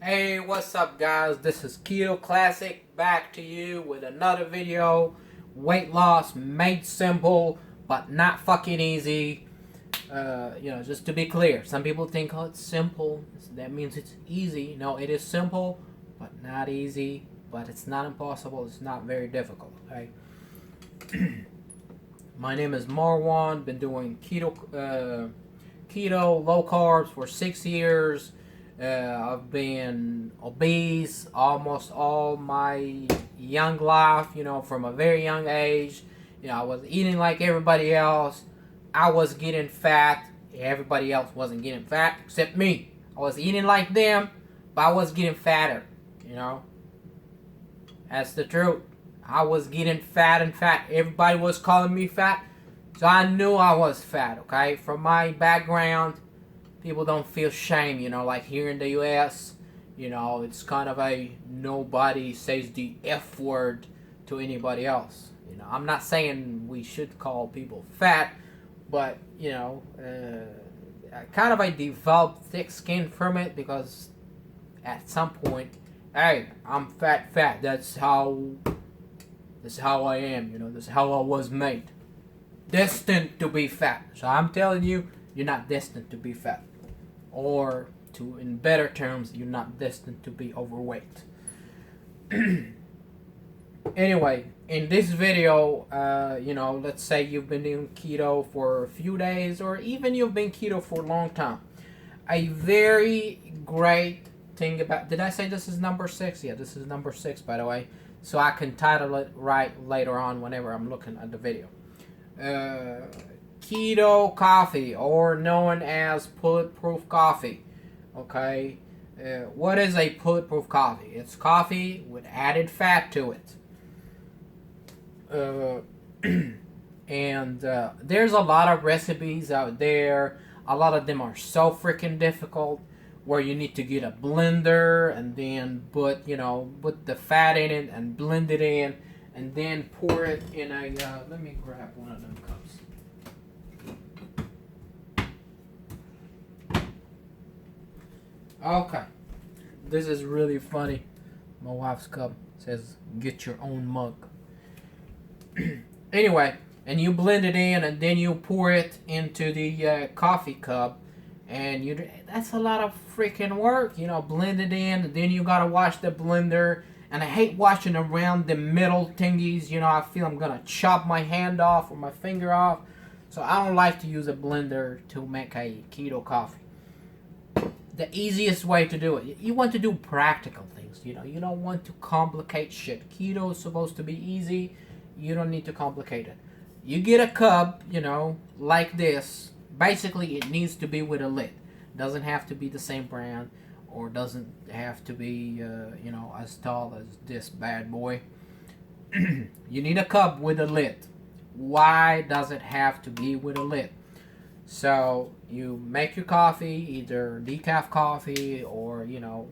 Hey, what's up guys? This is Keto Classic back to you with another video. Weight loss made simple but not fucking easy. Just to be clear, some people think, oh, it's simple, that means it's easy. No, it is simple but not easy, but it's not impossible, it's not very difficult, okay? My name is Marwan, been doing keto low carbs for 6 years. I've been obese almost all my young life, from a very young age. I was eating like everybody else. I was getting fat. Everybody else wasn't getting fat except me. I was eating like them, but I was getting fatter, That's the truth. I was getting fat and fat. Everybody was calling me fat, so I knew I was fat, okay? From my background, people don't feel shame, like here in the US, it's kind of a nobody says the F word to anybody else. I'm not saying we should call people fat, but, kind of I developed thick skin from it because at some point, hey, I'm fat. That's how I am, that's how I was made. Destined to be fat. So I'm telling you, you're not destined to be fat. Or, in better terms, you're not destined to be overweight. Anyway, in this video, let's say you've been doing keto for a few days, or even you've been keto for a long time. A very great thing about... Did I say this is number 6? Yeah, this is number 6, by the way. So I can title it right later on whenever I'm looking at the video. Keto coffee, or known as bulletproof coffee. Okay, what is a bulletproof coffee? It's coffee with added fat to it. There's a lot of recipes out there. A lot of them are so freaking difficult, where you need to get a blender and then put the fat in it and blend it in, and then pour it in a. Let me grab one of them cups. Okay, this is really funny. My wife's cup says, "Get your own mug." Anyway, and you blend it in, and then you pour it into the coffee cup, and that's a lot of freaking work. Blend it in, and then you gotta wash the blender. And I hate washing around the metal thingies. I feel I'm gonna chop my hand off or my finger off, so I don't like to use a blender to make a keto coffee. The easiest way to do it. You want to do practical things, You don't want to complicate shit. Keto is supposed to be easy. You don't need to complicate it. You get a cup, like this. Basically, it needs to be with a lid. Doesn't have to be the same brand, or doesn't have to be, as tall as this bad boy. You need a cup with a lid. Why does it have to be with a lid? So you make your coffee, either decaf coffee or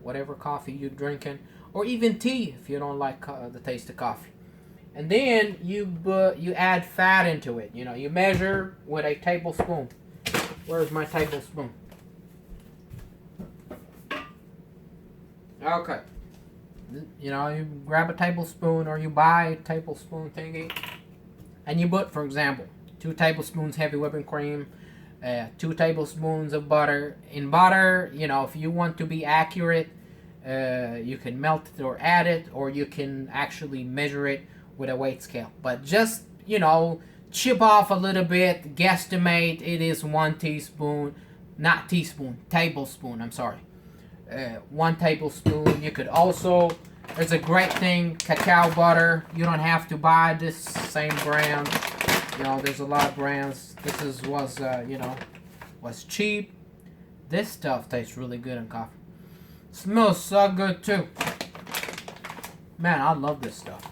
whatever coffee you're drinking, or even tea if you don't like the taste of coffee. And then you add fat into it. You measure with a tablespoon. Where's my tablespoon? Okay. You grab a tablespoon, or you buy a tablespoon thingy, and you put, for example, 2 tablespoons heavy whipping cream. 2 tablespoons of butter. In butter, if you want to be accurate, you can melt it or add it, or you can actually measure it with a weight scale. But just, chip off a little bit, guesstimate it is 1 teaspoon, not teaspoon, tablespoon, I'm sorry. 1 tablespoon. You could also, there's a great thing, cacao butter. You don't have to buy this same brand. There's a lot of brands. This was cheap. This stuff tastes really good in coffee. Smells so good too. Man, I love this stuff.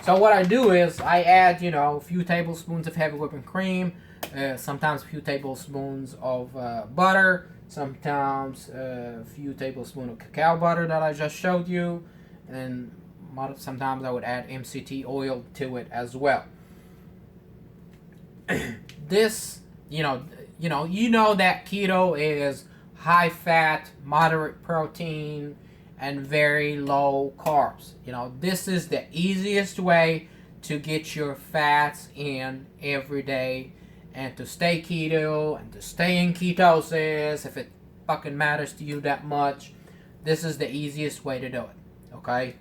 So what I do is I add, a few tablespoons of heavy whipping cream, sometimes a few tablespoons of butter, sometimes a few tablespoons of cacao butter that I just showed you, and sometimes I would add MCT oil to it as well. This, you know that keto is high fat, moderate protein, and very low carbs. You know, this is the easiest way to get your fats in every day and to stay keto and to stay in ketosis if it fucking matters to you that much. This is the easiest way to do it. Okay.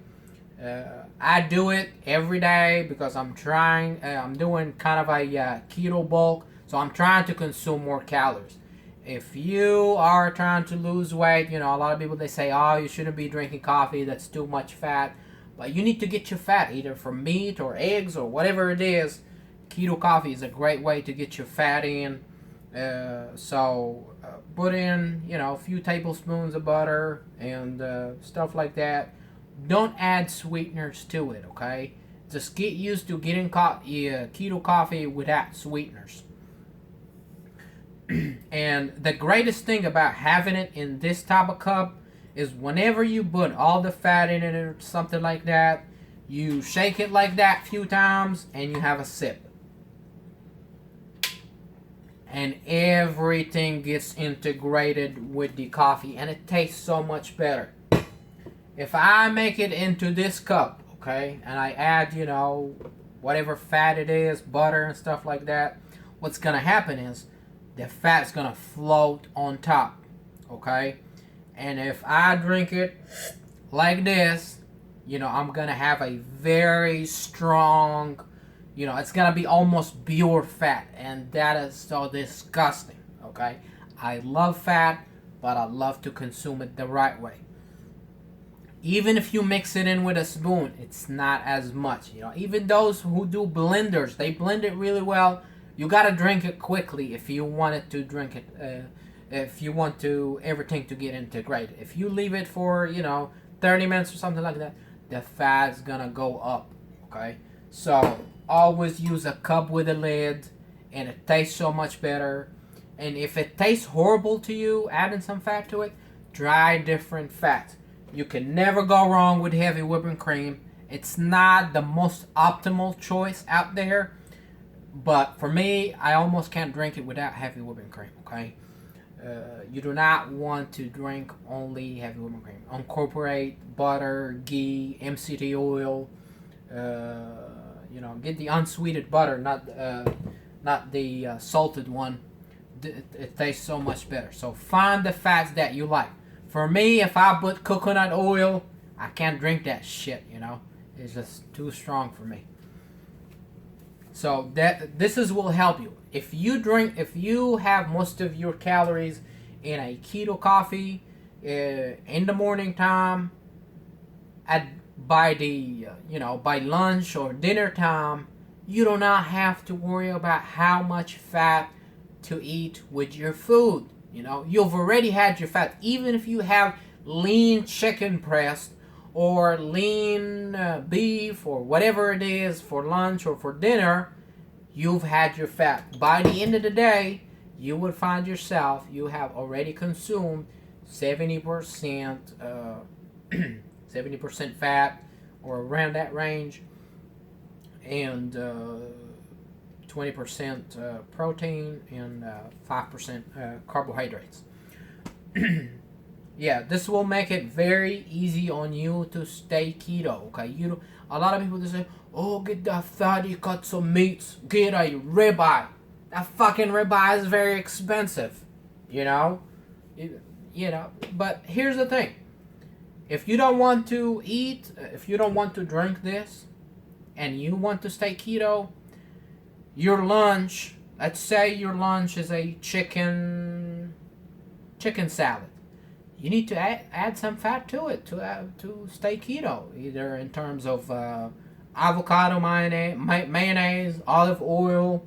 I do it every day because I'm doing kind of a keto bulk, so I'm trying to consume more calories. If you are trying to lose weight, you know, a lot of people, they say, oh, you shouldn't be drinking coffee, that's too much fat. But you need to get your fat either from meat or eggs or whatever it is. Keto coffee is a great way to get your fat in. So put in, you know, a few tablespoons of butter and stuff like that. Don't add sweeteners to it, okay? Just get used to getting keto coffee without sweeteners. And the greatest thing about having it in this type of cup is whenever you put all the fat in it or something like that, you shake it like that a few times and you have a sip. And everything gets integrated with the coffee and it tastes so much better. If I make it into this cup, okay, and I add, you know, whatever fat it is, butter and stuff like that, what's going to happen is the fat's going to float on top, okay? And if I drink it like this, you know, I'm going to have a very strong, you know, it's going to be almost pure fat. And that is so disgusting, okay? I love fat, but I love to consume it the right way. Even if you mix it in with a spoon, it's not as much. You know, even those who do blenders, they blend it really well. You gotta drink it quickly if you want it to drink it. If you want to everything to get integrated. If you leave it for 30 minutes or something like that, the fat's gonna go up. Okay, so always use a cup with a lid, and it tastes so much better. And if it tastes horrible to you, adding some fat to it, try different fats. You can never go wrong with heavy whipping cream. It's not the most optimal choice out there, but for me, I almost can't drink it without heavy whipping cream, okay? You do not want to drink only heavy whipping cream. Incorporate butter, ghee, MCT oil. Get the unsweetened butter, not the salted one. It tastes so much better. So find the fats that you like. For me, if I put coconut oil, I can't drink that shit, It's just too strong for me. So this will help you. If you have most of your calories in a keto coffee in the morning time, by lunch or dinner time, you do not have to worry about how much fat to eat with your food. You've already had your fat. Even if you have lean chicken breast or lean beef or whatever it is for lunch or for dinner, you've had your fat. By the end of the day, you would find yourself, you have already consumed 70% 70% fat or around that range, and 20% protein and 5% carbohydrates. Yeah, this will make it very easy on you to stay keto. Okay, a lot of people just say, "Oh, get that fatty cuts of meats. Get a ribeye." That fucking ribeye is very expensive, But here's the thing: if you don't want to eat, if you don't want to drink this, and you want to stay keto, your lunch, let's say your lunch is a chicken salad. You need to add some fat to it to stay keto, either in terms of avocado mayonnaise, olive oil.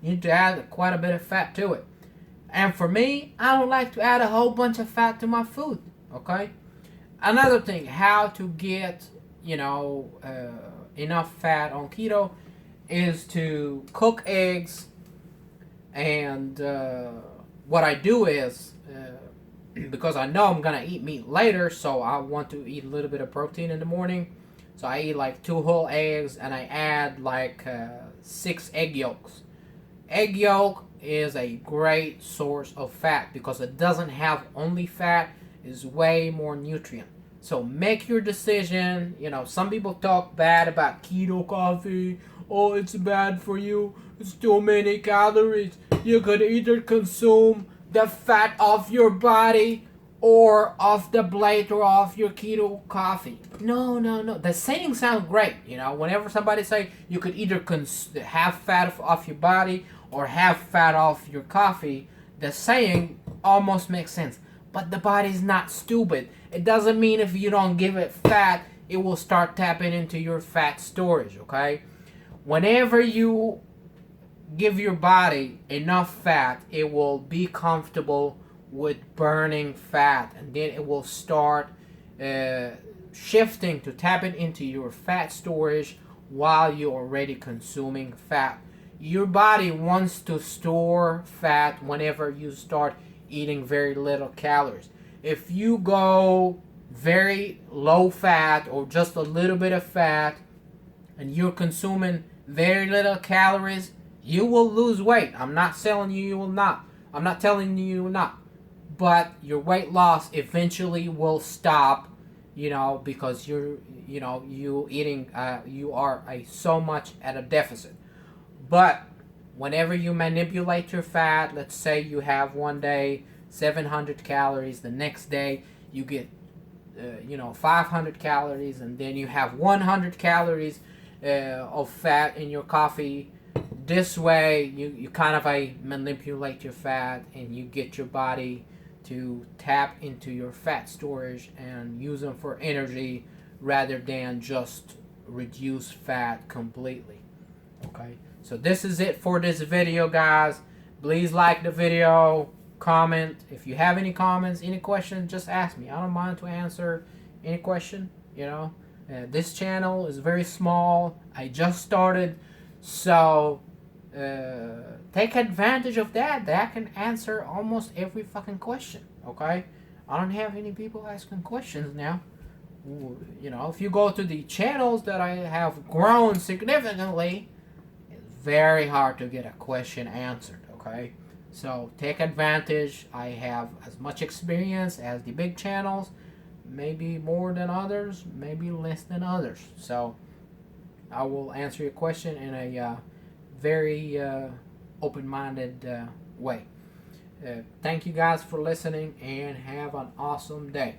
You need to add quite a bit of fat to it. And for me, I don't like to add a whole bunch of fat to my food, okay? Another thing, how to get, enough fat on keto is to cook eggs. And what I do is, because I know I'm going to eat meat later, so I want to eat a little bit of protein in the morning. So I eat like 2 whole eggs, and I add like 6 egg yolks. Egg yolk is a great source of fat because it doesn't have only fat, it's way more nutrient. So make your decision. You know, some people talk bad about keto coffee. Oh, it's bad for you. It's too many calories. You could either consume the fat off your body or off the blade or off your keto coffee. No, no, no. The saying sounds great. You know, whenever somebody say you could either have fat off your body or have fat off your coffee, the saying almost makes sense. But the body's not stupid. It doesn't mean if you don't give it fat, it will start tapping into your fat storage, okay? Whenever you give your body enough fat, it will be comfortable with burning fat, and then it will start shifting to tapping into your fat storage while you're already consuming fat. Your body wants to store fat whenever you start eating very little calories. If you go very low fat or just a little bit of fat and you're consuming very little calories, you will lose weight. I'm not telling you will not. I'm not telling you will not. But your weight loss eventually will stop, because you eating, you are so much at a deficit. But whenever you manipulate your fat, let's say you have one day 700 calories, the next day you get 500 calories, and then you have 100 calories of fat in your coffee. This way you kind of manipulate your fat, and you get your body to tap into your fat storage and use them for energy rather than just reduce fat completely. Okay, so this is it for this video, guys. Please like the video, comment. If you have any comments, any questions, just ask me. I don't mind to answer any question. This channel is very small. I just started, so take advantage of that. I can answer almost every fucking question. Okay, I don't have any people asking questions now. If you go to the channels that I have grown significantly, it's very hard to get a question answered. Okay, so take advantage. I have as much experience as the big channels, maybe more than others, maybe less than others. So I will answer your question in a very open-minded way. Thank you guys for listening, and have an awesome day.